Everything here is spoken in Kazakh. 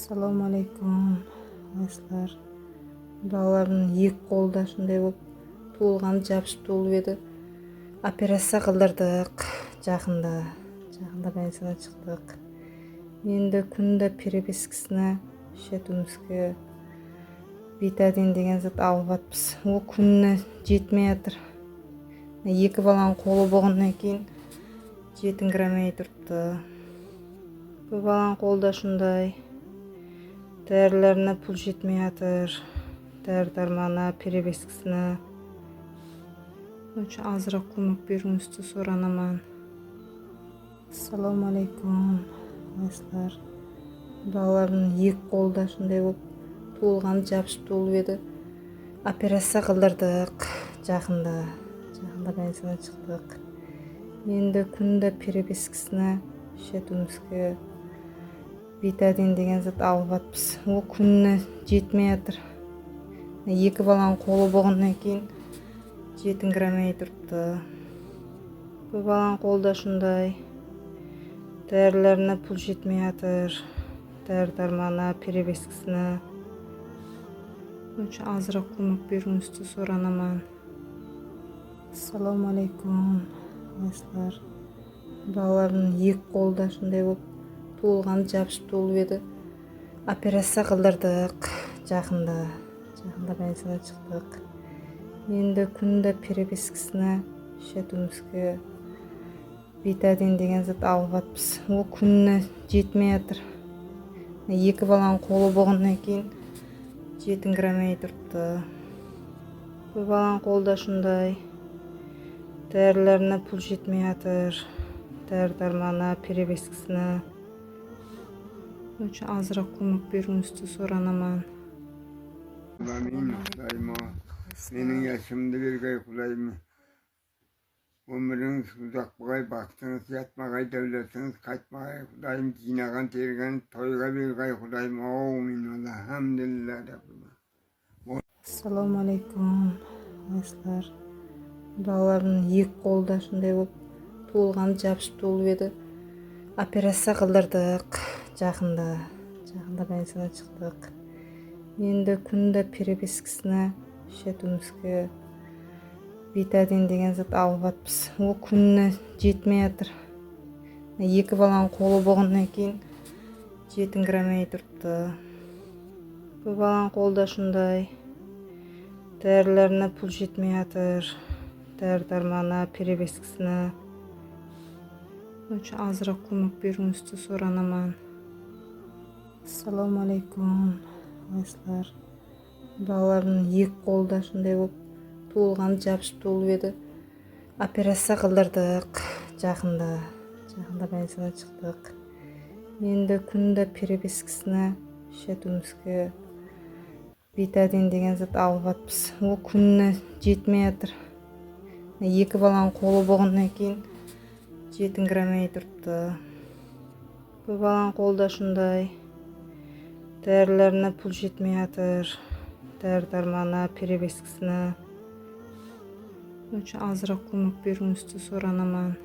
Assalomu alaykum. Do'stlar, balalarning екі қолда shunday bo'lib tug'ilgani jabishib tug'ilib edi. Operatsiya qildirdik. Жақында больницадан chiqdik. Endi kunda перепискасына ішетімізге бетадин деген зат алып жатырмыз. Ол күніне жетмей жатыр. Екі баланың қолы болғаннан кейін жетіңкіремей тұрыпты. Бұл баланың қолда шундай дәрілеріне пұл жетмей жатыр. Дәрі-дәрмана, перепискасына. Азырақ көмек беруіңізді сұранамын. Ассаламу алейкум. До'stlar, балалардың екі қолда шундай болып туылғаны жабышып туылып еді. Операция қылдырдық. Жақында больницадан chiqdik. Endi kunda перепискасына ішетімізге бетадин деген зат алып жатырмыз. Ол күніне жетмей жатыр. Екі баланың қолы болғаннан кейін жетіңкіремей тұрыпты. Бұл баланың қолда шундай дәрілеріне пұл жетмей жатыр. Дәрі-дәрмана, перепискасына. Азырақ көмек беруіңізді сұранамын. Ассаламу алейкум. Do'stlar, балалардың екі қолда shunday bo'lib туылғаны jabishib tuğulib edi. Operatsiya qildirdik. Жақында больницадан chiqdik. Endi kunda перепискасына ішетімізге бетадин деген зат алып жатырмыз. Ол күніне жетмей жатыр. Екі баланың қолы болғаннан кейін жетіңкіремей тұрыпты. Бұл баланың қолда шундай дәрілеріне пұл жетмей жатыр. Дәрі-дәрмана, перепискасына. Азырақ көмек беруіңізді сұранамын. Менің yaşımda bir gay kulayım. Ömrünüz uzak bağay baktınız, yatmağay devletiniz, kaçmağay kudayım, jinagan tergen, toyga bir gay kudayım. Amin. Elhamdülillah Rabbim. Assalamu alaikum. Do'stlar, балалардың екі қолда shunday bo'lib туылғаны jabishib tuğulib edi. Operatsiya qildirdik. Жақында больницадан chiqdik. Endi kunda перепискасына ішетімізге бетадин деген зат алып жатырмыз. Ол күніне жетмей жатыр. Екі баланың қолы болғаннан кейін жетіңкіремей тұрыпты. Бұл баланың қолда шундай дәрілеріне пұл жетмей жатыр. Дәрі-дәрмана, перепискасына. Азырақ көмек беруіңізді сұранамын. Ассаламу алейкум. Do'stlar, балалардың екі қолда shunday bo'lib туылғаны jabishib tuğulib edi. Operatsiya qildirdik. Жақында больницадан chiqdik. Endi kunda перепискасына ішетімізге бетадин деген зат алып жатырмыз. Ол күніне жетмей жатыр. Екі баланың қолы болғаннан кейін жетіңкіремей тұрыпты. Бұл баланың қолда шундай дәрілеріне пұл жетмей жатыр. Дәрі-дәрмана, перепискасына. Азырақ көмек беруіңізді сұранамын.